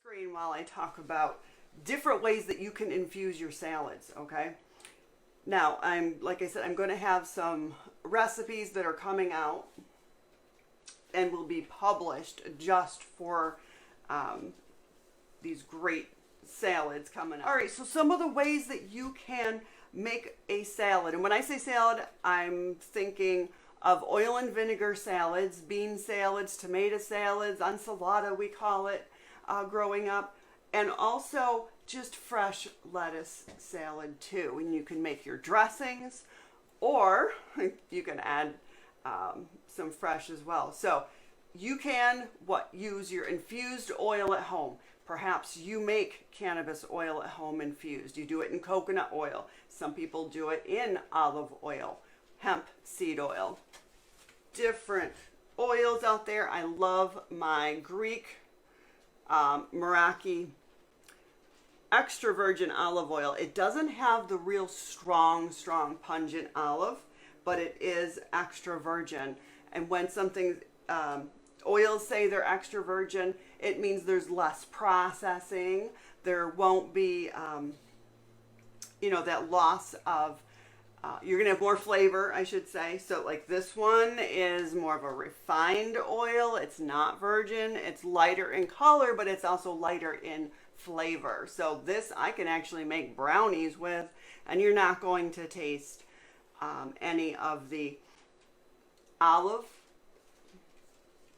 Screen while I talk about different ways that you can infuse your salads, okay? Now, like I said, I'm going to have some recipes that are coming out and will be published just for these great salads coming up. All right, so some of the ways that you can make a salad. And when I say salad, I'm thinking of oil and vinegar salads, bean salads, tomato salads, ensalada we call it growing up, and also just fresh lettuce salad too. And you can make your dressings, or you can add some fresh as well. So you can use your infused oil at home. Perhaps you make cannabis oil at home infused. You do it in coconut oil. Some people do it in olive oil, hemp seed oil. Different oils out there. I love my Greek Meraki extra virgin olive oil. It doesn't have the real strong pungent olive, but it is extra virgin. And when something oils say they're extra virgin, it means there's less processing. There won't be that loss of you're gonna have more flavor, I should say. So like this one is more of a refined oil. It's not virgin. It's lighter in color, but it's also lighter in flavor. So this I can actually make brownies with, and you're not going to taste any of the olive.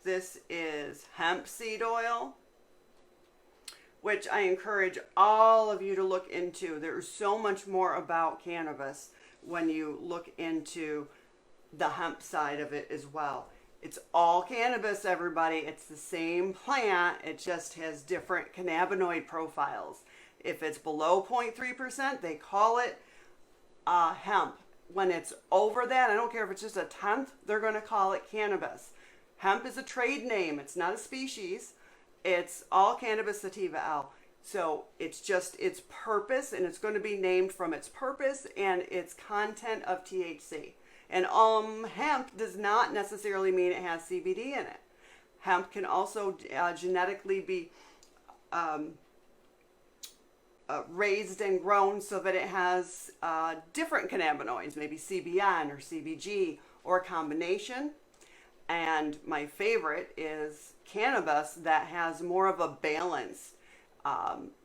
This is hemp seed oil, which I encourage all of you to look into. There's so much more about cannabis when you look into the hemp side of it as well. It's all cannabis, everybody. It's the same plant. It just has different cannabinoid profiles. If it's below 0.3%, they call it hemp. When it's over that, I don't care if it's just a tenth, they're going to call it cannabis. Hemp is a trade name. It's not a species. It's all cannabis sativa L. So it's just its purpose, and it's going to be named from its purpose and its content of THC. And hemp does not necessarily mean it has CBD in it. Hemp can also genetically be raised and grown so that it has different cannabinoids, maybe CBN or CBG or a combination. And my favorite is cannabis that has more of a balanced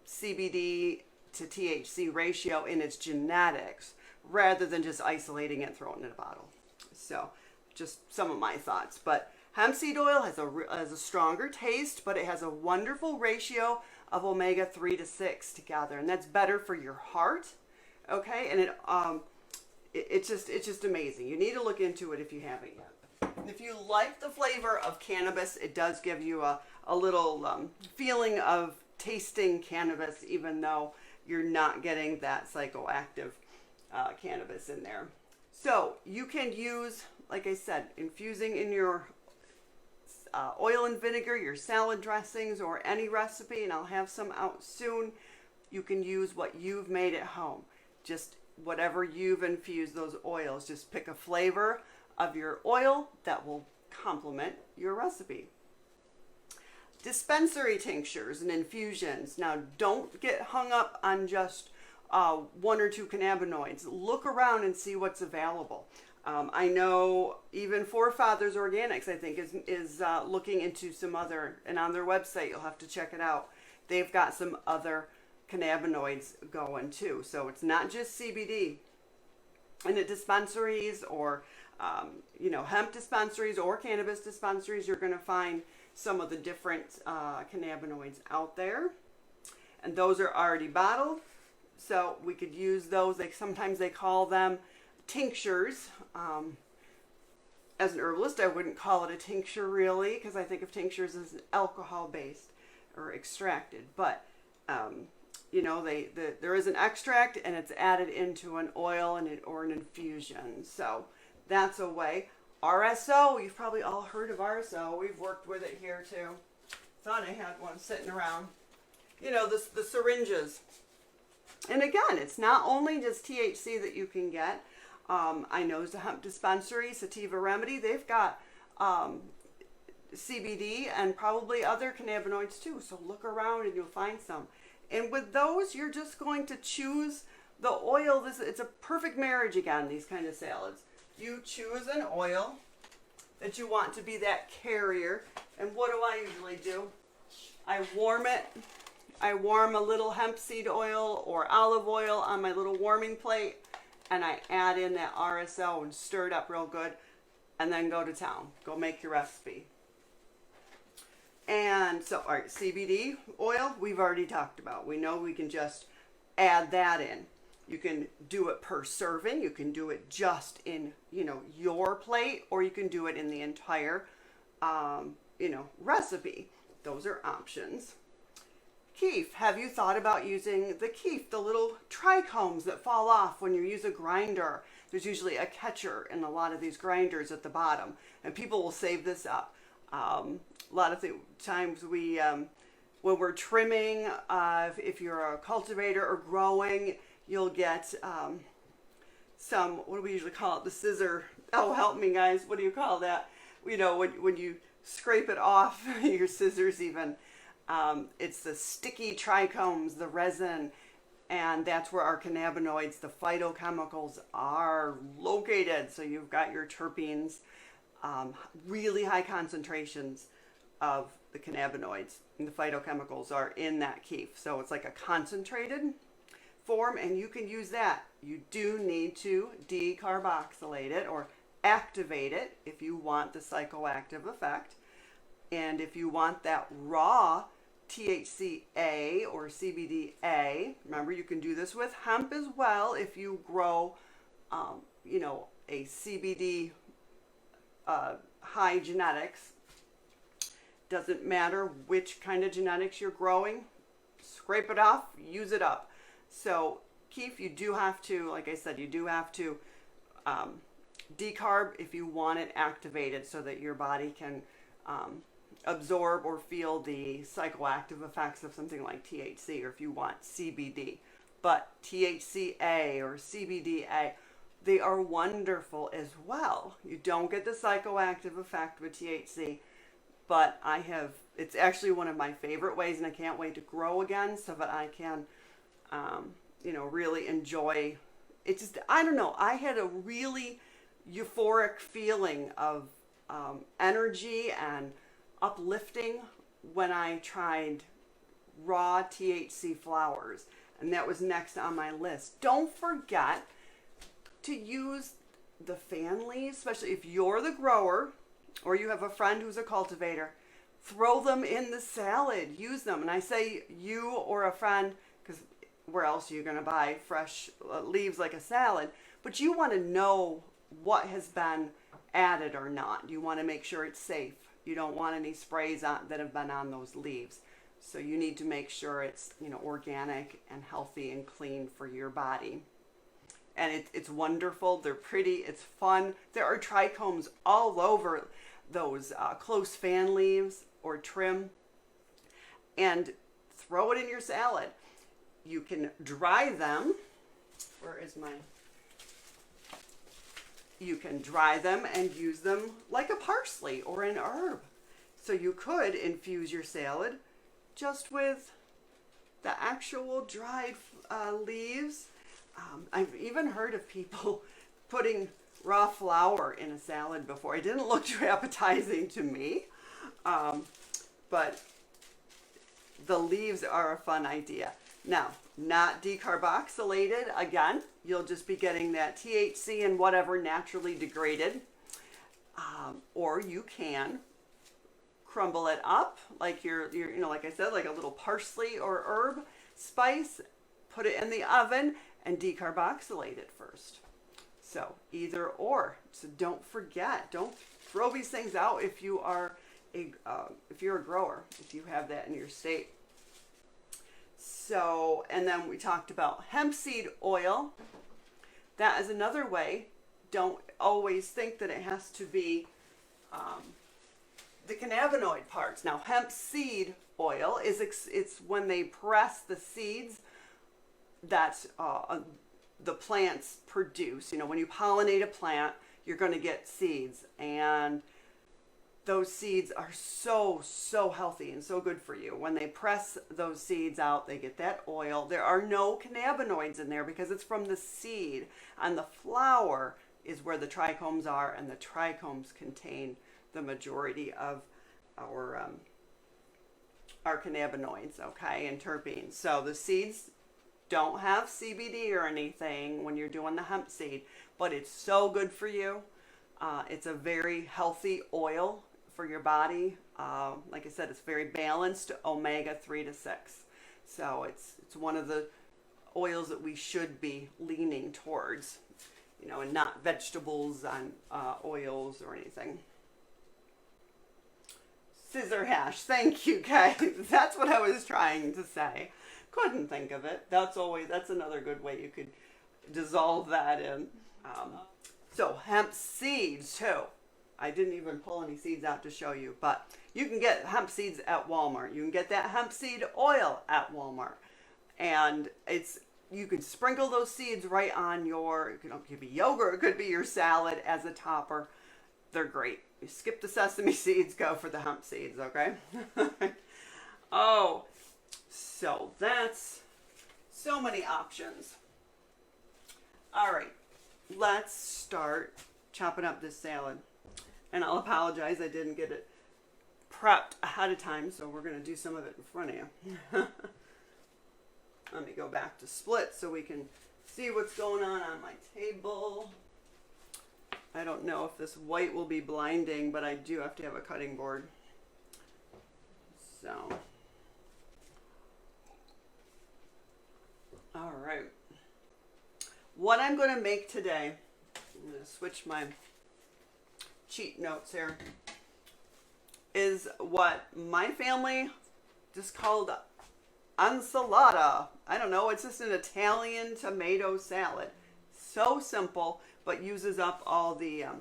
CBD to THC ratio in its genetics, rather than just isolating it and throwing it in a bottle. So just some of my thoughts. But hemp seed oil has a stronger taste, but it has a wonderful ratio of omega-3 to 6 together, and that's better for your heart. Okay, and it's just amazing. You need to look into it if you haven't yet. If you like the flavor of cannabis, it does give you a little feeling of tasting cannabis, even though you're not getting that psychoactive cannabis in there. So you can use, like I said, infusing in your oil and vinegar, your salad dressings, or any recipe, and I'll have some out soon. You can use what you've made at home. Just whatever you've infused those oils. Just pick a flavor of your oil that will complement your recipe. Dispensary tinctures and infusions. Now, don't get hung up on just one or two cannabinoids. Look around and see what's available. I know even Forefathers Organics, I think, is looking into some other, and on their website, you'll have to check it out. They've got some other cannabinoids going too. So it's not just CBD. In the dispensaries or hemp dispensaries or cannabis dispensaries, you're going to find some of the different cannabinoids out there, and those are already bottled, so we could use those. Sometimes they call them tinctures. As an herbalist, I wouldn't call it a tincture really, because I think of tinctures as alcohol based or extracted, but there is an extract and it's added into an oil or an infusion. So that's a way. RSO, you've probably all heard of RSO. We've worked with it here too. Thought I had one sitting around. The syringes. And again, it's not only just THC that you can get. I know the hemp dispensary, Sativa Remedy, they've got CBD and probably other cannabinoids too. So look around and you'll find some. And with those, you're just going to choose the oil. It's a perfect marriage again, these kind of salads. You choose an oil that you want to be that carrier. And what do I usually do? I warm it. I warm a little hemp seed oil or olive oil on my little warming plate, and I add in that RSO and stir it up real good, and then go to town. Go make your recipe. And so, all right, CBD oil, we've already talked about. We know we can just add that in. You can do it per serving. You can do it just in, your plate, or you can do it in the entire, recipe. Those are options. Keef, have you thought about using the keef, the little trichomes that fall off when you use a grinder? There's usually a catcher in a lot of these grinders at the bottom, and people will save this up. A lot of times we, when we're trimming, if you're a cultivator or growing, you'll get some, what do we usually call it? The scissor. Oh, help me, guys. What do you call that? When you scrape it off, your scissors even. It's the sticky trichomes, the resin, and that's where our cannabinoids, the phytochemicals, are located. So you've got your terpenes, really high concentrations of the cannabinoids, and the phytochemicals are in that keef. So it's like a concentrated form, and you can use that. You do need to decarboxylate it or activate it if you want the psychoactive effect. And if you want that raw THCA or CBDA, remember you can do this with hemp as well if you grow, a CBD high genetics. Doesn't matter which kind of genetics you're growing, scrape it off, use it up. So keef, you do have to, like I said, you do have to decarb if you want it activated so that your body can absorb or feel the psychoactive effects of something like THC, or if you want CBD. But THCA or CBDA, they are wonderful as well. You don't get the psychoactive effect with THC, but it's actually one of my favorite ways, and I can't wait to grow again so that I can, really enjoy it. Just, I don't know, I had a really euphoric feeling of energy and uplifting when I tried raw THC flowers, and that was next on my list. Don't forget to use the fan leaves, especially if you're the grower or you have a friend who's a cultivator. Throw them in the salad, use them. And I say you or a friend because where else are you going to buy fresh leaves like a salad? But you want to know what has been added or not. You want to make sure it's safe. You don't want any sprays that have been on those leaves. So you need to make sure it's organic and healthy and clean for your body. And it's wonderful. They're pretty. It's fun. There are trichomes all over those close fan leaves or trim. And throw it in your salad. You can dry them. Where is my... You can dry them and use them like a parsley or an herb. So you could infuse your salad just with the actual dried leaves. I've even heard of people putting raw flour in a salad before. It didn't look too appetizing to me, but the leaves are a fun idea. Now, not decarboxylated, again, you'll just be getting that THC and whatever naturally degraded. Or you can crumble it up like your like I said, like a little parsley or herb spice, put it in the oven and decarboxylate it first. So either or. So don't forget, don't throw these things out if you are if you're a grower, if you have that in your state. So, and then we talked about hemp seed oil. That is another way. Don't always think that it has to be the cannabinoid parts. Now, hemp seed oil it's when they press the seeds that the plants produce. When you pollinate a plant, you're going to get seeds, and those seeds are so healthy and so good for you. When they press those seeds out, they get that oil. There are no cannabinoids in there because it's from the seed, and the flower is where the trichomes are, and the trichomes contain the majority of our cannabinoids, okay, and terpenes. So the seeds don't have CBD or anything when you're doing the hemp seed, but it's so good for you. It's a very healthy oil for your body. Like I said, it's very balanced, omega 3 to 6. So it's one of the oils that we should be leaning towards, you know, and not vegetables and oils or anything. Scissor hash, thank you guys. That's what I was trying to say. Couldn't think of it. That's another good way you could dissolve that in. So hemp seeds too. I didn't even pull any seeds out to show you, but you can get hemp seeds at Walmart. You can get that hemp seed oil at Walmart. And you can sprinkle those seeds right on it could be yogurt, it could be your salad as a topper. They're great. You skip the sesame seeds, go for the hemp seeds, okay? Oh, so that's so many options. All right, let's start chopping up this salad. And I'll apologize, I didn't get it prepped ahead of time, so we're going to do some of it in front of you. Let me go back to split so we can see what's going on my table. I don't know if this white will be blinding, but I do have to have a cutting board. So, all right. What I'm going to make today, I'm going to switch my cheat notes here, is what my family just called ensalada. I don't know, it's just an Italian tomato salad. So simple, but uses up all those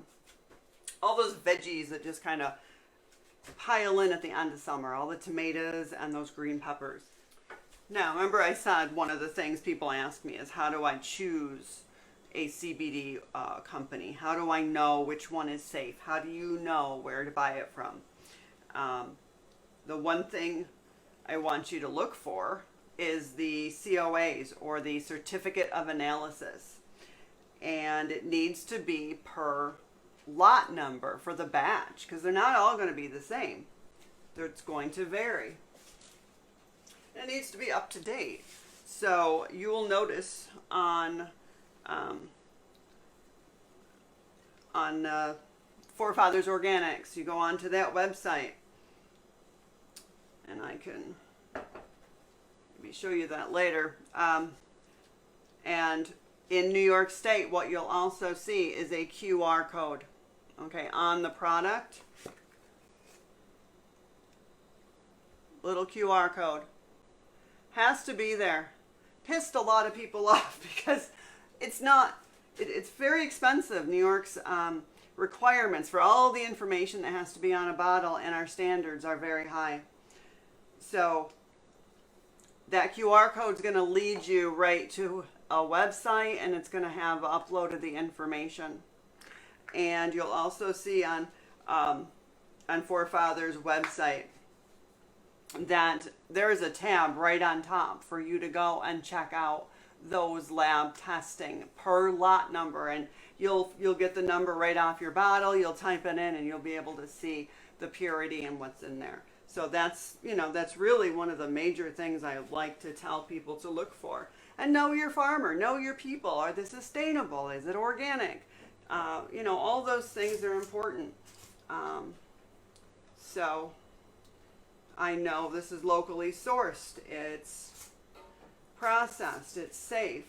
veggies that just kind of pile in at the end of summer, all the tomatoes and those green peppers. Now, remember I said one of the things people ask me is, how do I choose a CBD company? How do I know which one is safe? How do you know where to buy it from? The one thing I want you to look for is the COAs, or the Certificate of Analysis. And it needs to be per lot number for the batch, because they're not all going to be the same. It's going to vary. It needs to be up to date. So you will notice on Forefathers Organics, you go onto that website, and I can maybe show you that later. And in New York State, what you'll also see is a QR code, okay, on the product. Little QR code. Has to be there. Pissed a lot of people off because it's very expensive. New York's requirements for all the information that has to be on a bottle, and our standards are very high. So that QR code is going to lead you right to a website, and it's going to have uploaded the information. And you'll also see on Forefathers website that there is a tab right on top for you to go and check out those lab testing per lot number, and you'll get the number right off your bottle. You'll type it in and you'll be able to see the purity and what's in there. So that's really one of the major things I like to tell people to look for. And know your farmer, know your people. Are they sustainable? Is it organic? All those things are important. So I know this is locally sourced. It's processed. It's safe.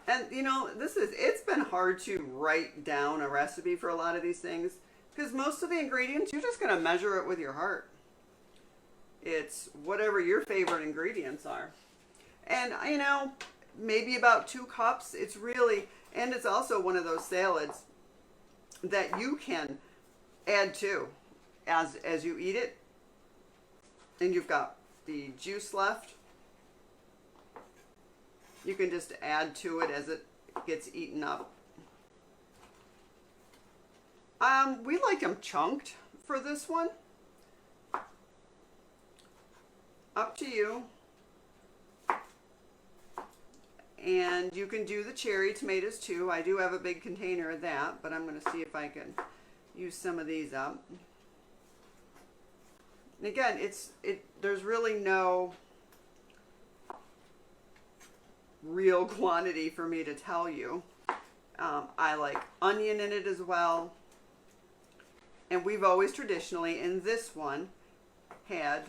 And it's been hard to write down a recipe for a lot of these things, because most of the ingredients, you're just going to measure it with your heart. It's whatever your favorite ingredients are. And, maybe about 2 cups. It's also one of those salads that you can add to as you eat it. And you've got the juice left. You can just add to it as it gets eaten up. We like them chunked for this one. Up to you. And you can do the cherry tomatoes too. I do have a big container of that, but I'm going to see if I can use some of these up. And again, there's really no real quantity for me to tell you. I like onion in it as well. And we've always traditionally, in this one, had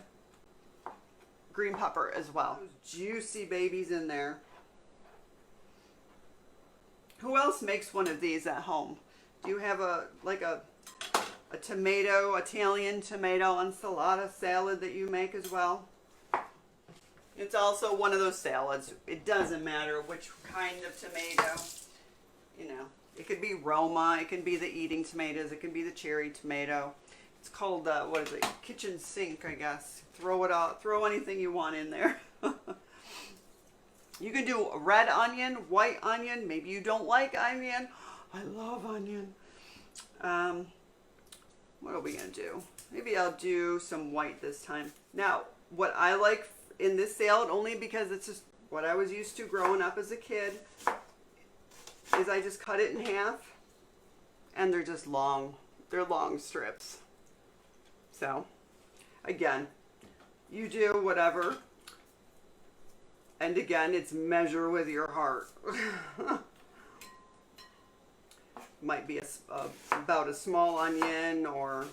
green pepper as well. Those juicy babies in there. Who else makes one of these at home? Do you have a tomato, Italian tomato ensalada salad that you make as well? It's also one of those salads. It doesn't matter which kind of tomato. You know, it could be Roma, it can be the eating tomatoes, it can be the cherry tomato. It's called, what is it, kitchen sink, I guess. Throw it out, throw anything you want in there. You can do red onion, white onion. Maybe you don't like onion. I love onion. What are we going to do? Maybe I'll do some white this time. Now, what I like in this salad, only because it's just what I was used to growing up as a kid, is I just cut it in half. And they're just long. They're long strips. So, again, you do whatever. And again, it's measure with your heart. Might be about a small onion, or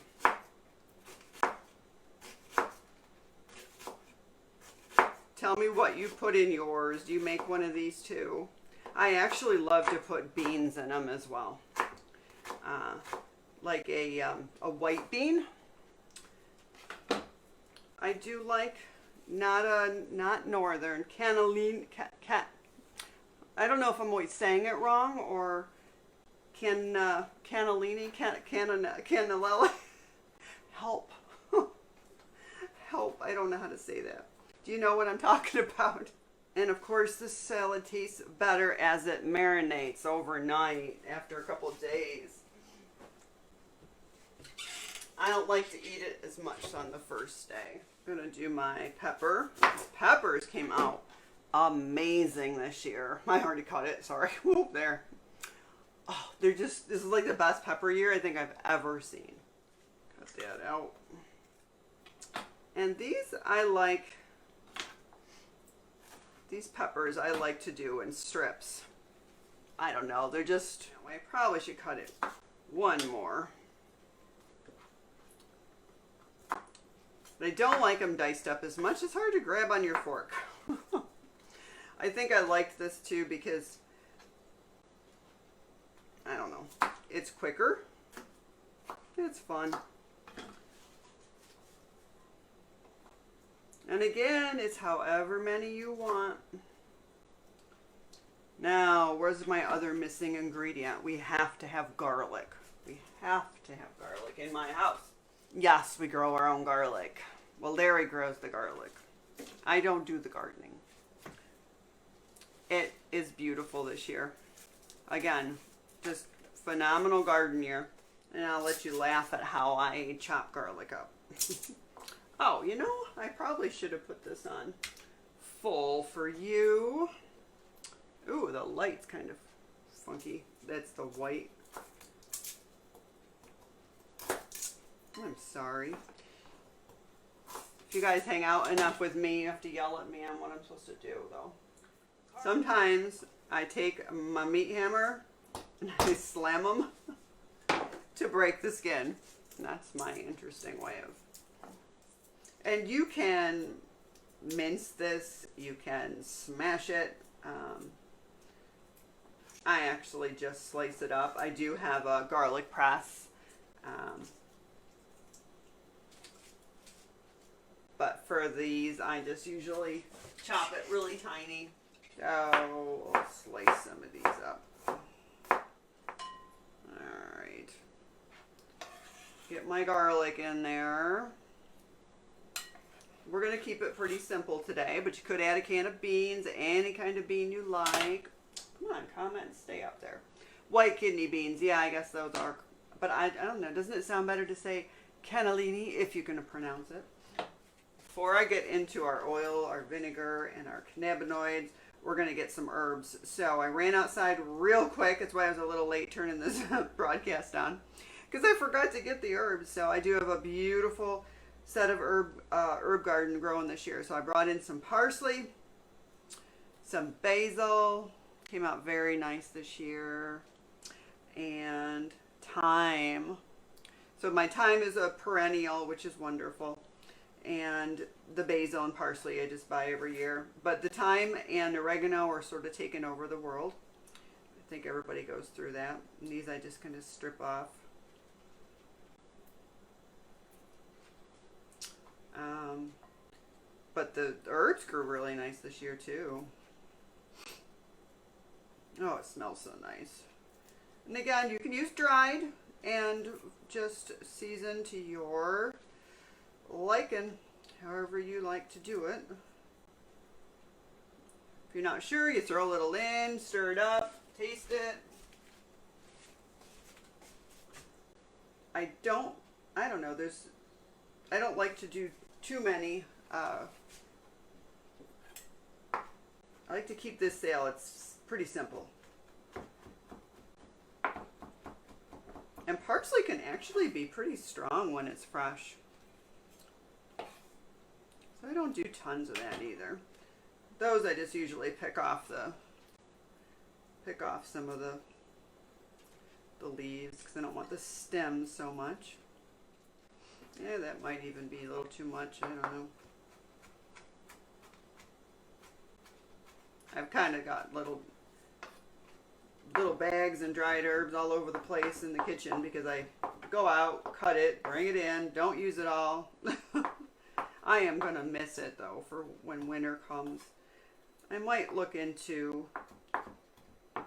tell me what you put in yours. Do you make one of these too? I actually love to put beans in them as well. Like a white bean. I do like not northern, cannellini, I don't know if I'm always saying it wrong, or cannellini, cannellella. Help. Help, I don't know how to say that. Do you know what I'm talking about? And of course, this salad tastes better as it marinates overnight after a couple of days. I don't like to eat it as much on the first day. I'm gonna do my pepper. Peppers came out amazing this year. I already cut it, sorry. Whoop, there. Oh, this is like the best pepper year I think I've ever seen. Cut that out. And these peppers I like to do in strips. I don't know, they're just, I probably should cut it one more. But I don't like them diced up as much. It's hard to grab on your fork. I think I liked this too because, I don't know, it's quicker. It's fun. And again, it's however many you want. Now, where's my other missing ingredient? We have to have garlic. We have to have garlic in my house. Yes, we grow our own garlic. Well, Larry grows the garlic. I don't do the gardening. It is beautiful this year. Again, just phenomenal garden year. And I'll let you laugh at how I chop garlic up. Oh, you know, I probably should have put this on full for you. Ooh, the light's kind of funky. That's the white. I'm sorry. If you guys hang out enough with me, you have to yell at me on what I'm supposed to do, though. Sometimes I take my meat hammer and I slam them to break the skin. And that's my interesting way of. And you can mince this. You can smash it. I actually just slice it up. I do have a garlic press. But for these, I just usually chop it really tiny. So I'll slice some of these up. Alright. Get my garlic in there. We're going to keep it pretty simple today, but you could add a can of beans, any kind of bean you like. Come on, comment and stay up there. White kidney beans, yeah, I guess those are, but I don't know, doesn't it sound better to say cannellini, if you can pronounce it. Before I get into our oil, our vinegar, and our cannabinoids, we're going to get some herbs. So I ran outside real quick. That's why I was a little late turning this broadcast on, because I forgot to get the herbs. So I do have a beautiful set of herb garden growing this year. So I brought in some parsley, some basil, came out very nice this year, and thyme. So my thyme is a perennial, which is wonderful. And the basil and parsley I just buy every year. But the thyme and oregano are sort of taking over the world. I think everybody goes through that. And these I just kind of strip off. But the herbs grew really nice this year too. Oh, it smells so nice. And again, you can use dried and just season to your liking, however you like to do it. If you're not sure, you throw a little in, stir it up, taste it. I don't know, I don't like to do too many. I like to keep this salad pretty simple. And parsley can actually be pretty strong when it's fresh. So I don't do tons of that either. Those I just usually pick off some of the leaves because I don't want the stems so much. Yeah, that might even be a little too much. I don't know. I've kind of got little bags and dried herbs all over the place in the kitchen because I go out, cut it, bring it in, don't use it all. I am going to miss it though for when winter comes. I might look into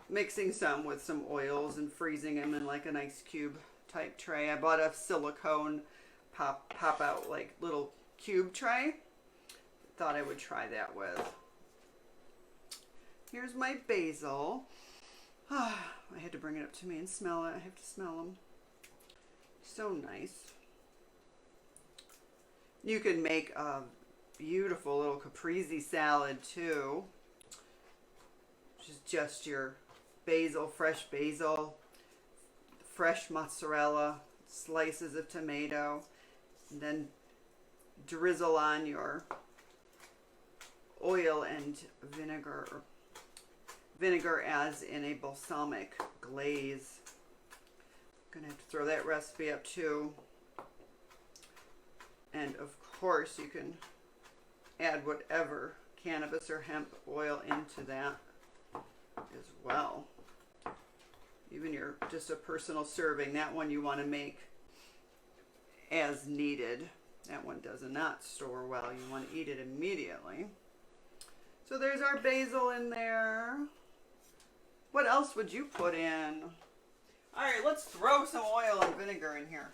mixing some with some oils and freezing them in like an ice cube type tray. I bought a silicone pop out like little cube tray. Thought I would try that with. Here's my basil. I had to bring it up to me and smell it. I have to smell them. So nice. You can make a beautiful little caprese salad too, which is just your basil, fresh mozzarella, slices of tomato, and then drizzle on your oil and vinegar. Vinegar as in a balsamic glaze. I'm gonna have to throw that recipe up too. And of course you can add whatever cannabis or hemp oil into that as well. Even your just a personal serving, that one you want to make as needed. That one does not store well. You want to eat it immediately. So there's our basil in there. What else would you put in? All right, let's throw some oil and vinegar in here.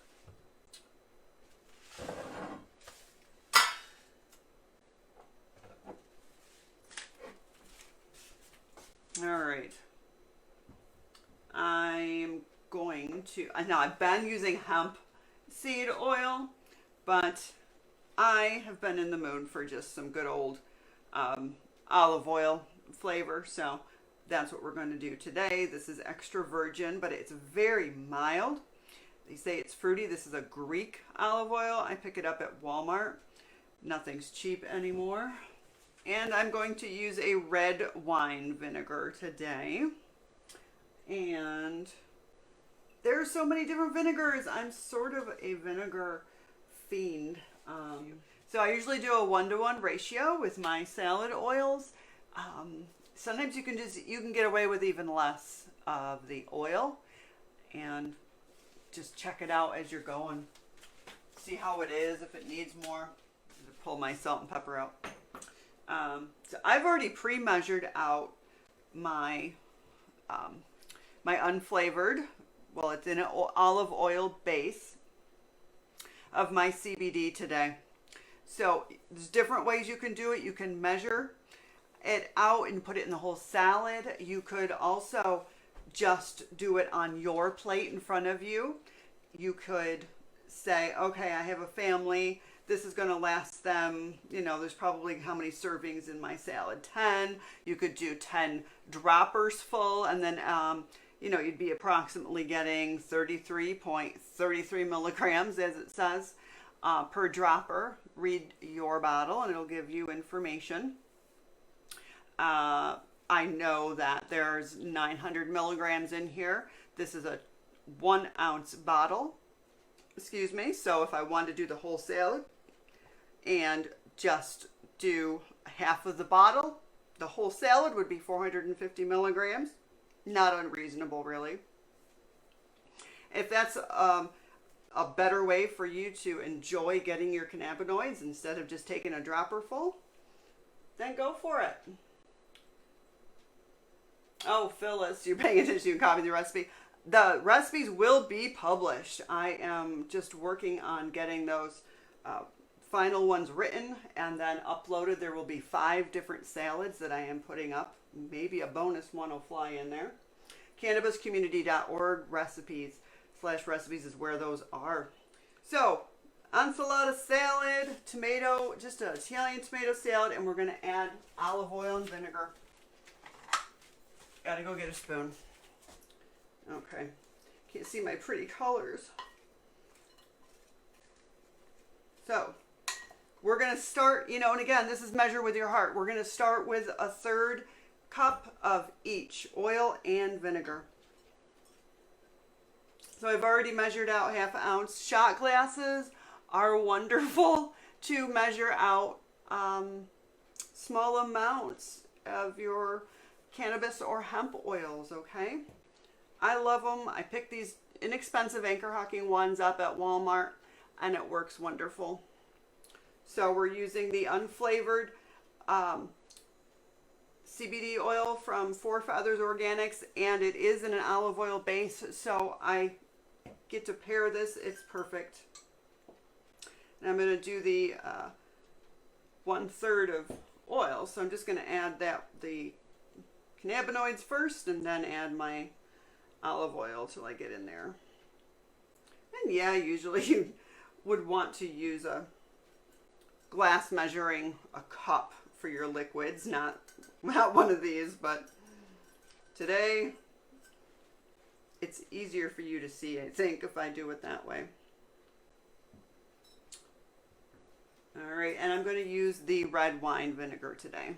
All right. I'm going to, now I've been using hemp seed oil, but I have been in the mood for just some good old olive oil flavor. So that's what we're going to do today. This is extra virgin, but it's very mild. They say it's fruity. This is a Greek olive oil. I pick it up at Walmart. Nothing's cheap anymore. And I'm going to use a red wine vinegar today. And there's so many different vinegars. I'm sort of a vinegar fiend. So I usually do a 1-to-1 ratio with my salad oils. Sometimes you can get away with even less of the oil, and just check it out as you're going. See how it is, if it needs more. Pull my salt and pepper out. So I've already pre-measured out my my unflavored, well, it's in an olive oil base of my CBD today. So there's different ways you can do it. You can measure it out and put it in the whole salad. You could also just do it on your plate in front of you. You could say, okay, I have a family. This is going to last them, you know, there's probably how many servings in my salad? 10. You could do 10 droppers full, and then, you know, you'd be approximately getting 33.33 milligrams, as it says, per dropper. Read your bottle, and it'll give you information. I know that there's 900 milligrams in here. This is a 1 ounce bottle. Excuse me. So if I wanted to do the whole salad and just do half of the bottle, the whole salad would be 450 milligrams. Not unreasonable, really. If that's a better way for you to enjoy getting your cannabinoids instead of just taking a dropper full, then go for it. Oh, Phyllis, you're paying attention, you copy the recipe. The recipes will be published. I am just working on getting those final ones written and then uploaded. There will be 5 different salads that I am putting up. Maybe a bonus one will fly in there. Cannabiscommunity.org recipes/recipes is where those are. So, ensalada salad, tomato, just an Italian tomato salad, and we're going to add olive oil and vinegar. Gotta go get a spoon. Okay. Can't see my pretty colors. So, we're going to start, you know, and again, this is measure with your heart. We're going to start with a 1/3 cup of each, oil and vinegar. So I've already measured out 1/2 ounce. Shot glasses are wonderful to measure out small amounts of your cannabis or hemp oils, okay? I love them. I picked these inexpensive anchor hocking ones up at Walmart, and it works wonderful. So we're using the unflavored CBD oil from Four Feathers Organics, and it is in an olive oil base, so I get to pair this. It's perfect. And I'm going to do the 1/3 of oil, so I'm just going to add the cannabinoids first and then add my olive oil till I get in there. And yeah, usually you would want to use a glass measuring a cup for your liquids, not one of these, but today it's easier for you to see, I think, if I do it that way. All right, and I'm going to use the red wine vinegar today.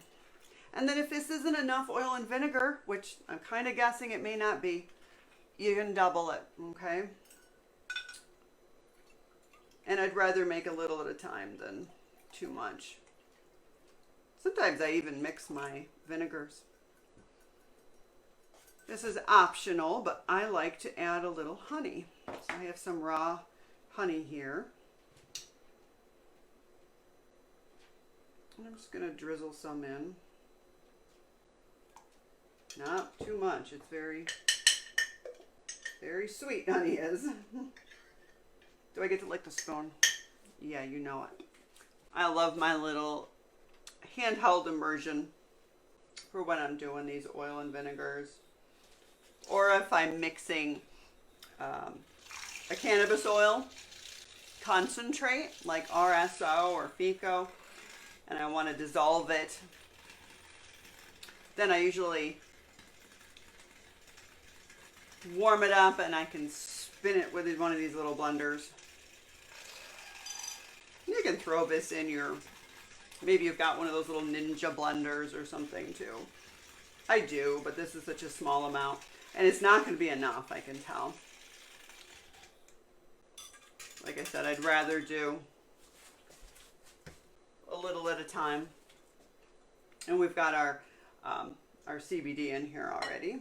And then if this isn't enough oil and vinegar, which I'm kind of guessing it may not be, you can double it, okay? And I'd rather make a little at a time than too much. Sometimes I even mix my vinegars. This is optional, but I like to add a little honey. So I have some raw honey here. And I'm just going to drizzle some in. Not too much. It's very, very sweet, honey is. Do I get to lick the spoon? Yeah, you know it. I love my little handheld immersion for when I'm doing these oil and vinegars. Or if I'm mixing a cannabis oil concentrate, like RSO or FICO, and I want to dissolve it, then I usually warm it up and I can spin it with one of these little blenders. You can throw this in your, maybe you've got one of those little ninja blenders or something too. I do, but this is such a small amount. And it's not going to be enough, I can tell. Like I said, I'd rather do a little at a time. And we've got our CBD in here already.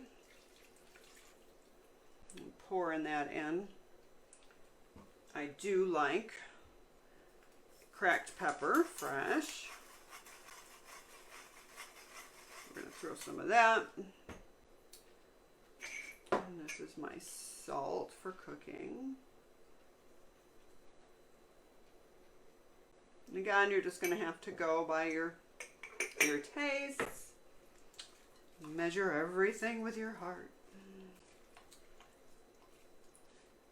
Pouring that in. I do like cracked pepper, fresh. We're going to throw some of that. And this is my salt for cooking. And again, you're just going to have to go by your tastes. Measure everything with your heart.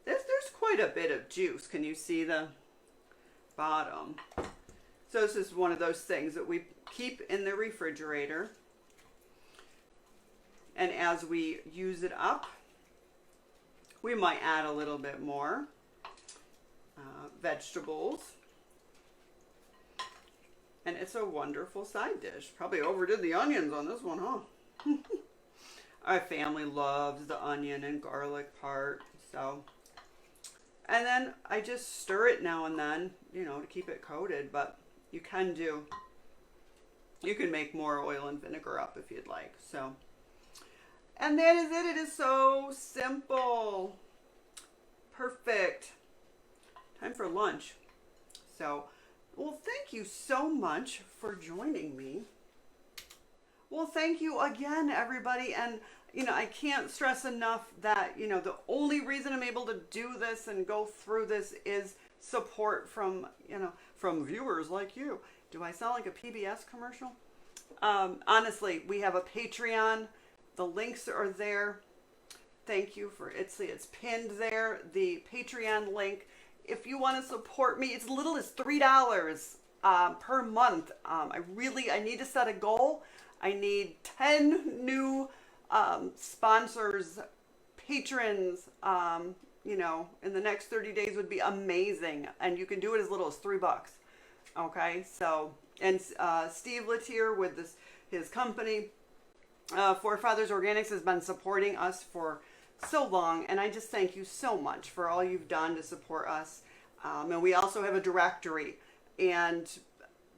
There's quite quite a bit of juice. Can you see the bottom? So this is one of those things that we keep in the refrigerator. And as we use it up, we might add a little bit more vegetables. And it's a wonderful side dish. Probably overdid the onions on this one, huh? Our family loves the onion and garlic part. So, and then I just stir it now and then, you know, to keep it coated. But you can make more oil and vinegar up if you'd like. So, and that is it. It is so simple. Perfect. Time for lunch. So, well, thank you so much for joining me. Well, thank you again, everybody. And, you know, I can't stress enough that, you know, the only reason I'm able to do this and go through this is support from, you know, from viewers like you. Do I sound like a PBS commercial? Honestly, we have a Patreon. The links are there. Thank you for it's pinned there. The Patreon link. If you want to support me, it's as little as $3 per month. I need to set a goal. I need 10 new sponsors, patrons, you know, in the next 30 days would be amazing. And you can do it as little as $3. Okay, so, and Steve Latier with his company, Forefathers Organics, has been supporting us for so long, and I just thank you so much for all you've done to support us. And we also have a directory, and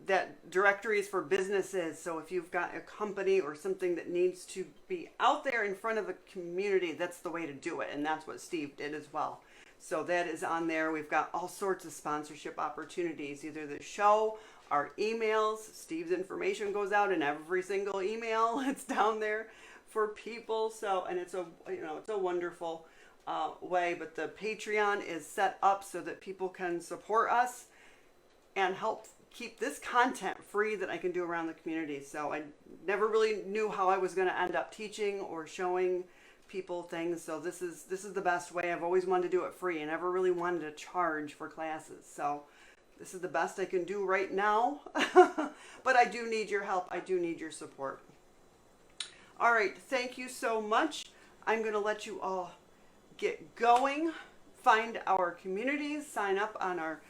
that directory is for businesses. So if you've got a company or something that needs to be out there in front of a community, that's the way to do it. And that's what Steve did as well. So that is on there. We've got all sorts of sponsorship opportunities, either the show, our emails. Steve's information goes out in every single email. It's down there for people. So, and it's a wonderful way. But the Patreon is set up so that people can support us and help keep this content free that I can do around the community. So I never really knew how I was going to end up teaching or showing people things. So this is the best way. I've always wanted to do it free and never really wanted to charge for classes. So this is the best I can do right now. But I do need your help. I do need your support. All right. Thank you so much. I'm going to let you all get going. Find our communities. Sign up on our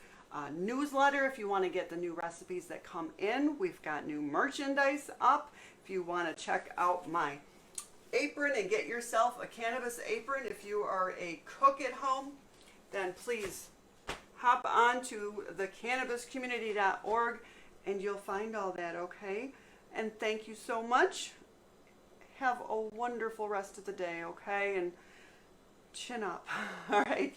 newsletter if you want to get the new recipes that come in. We've got new merchandise up. If you want to check out my apron and get yourself a cannabis apron, if you are a cook at home, then please hop on to thecannabiscommunity.org and you'll find all that, okay? And thank you so much. Have a wonderful rest of the day, okay? And chin up. All right.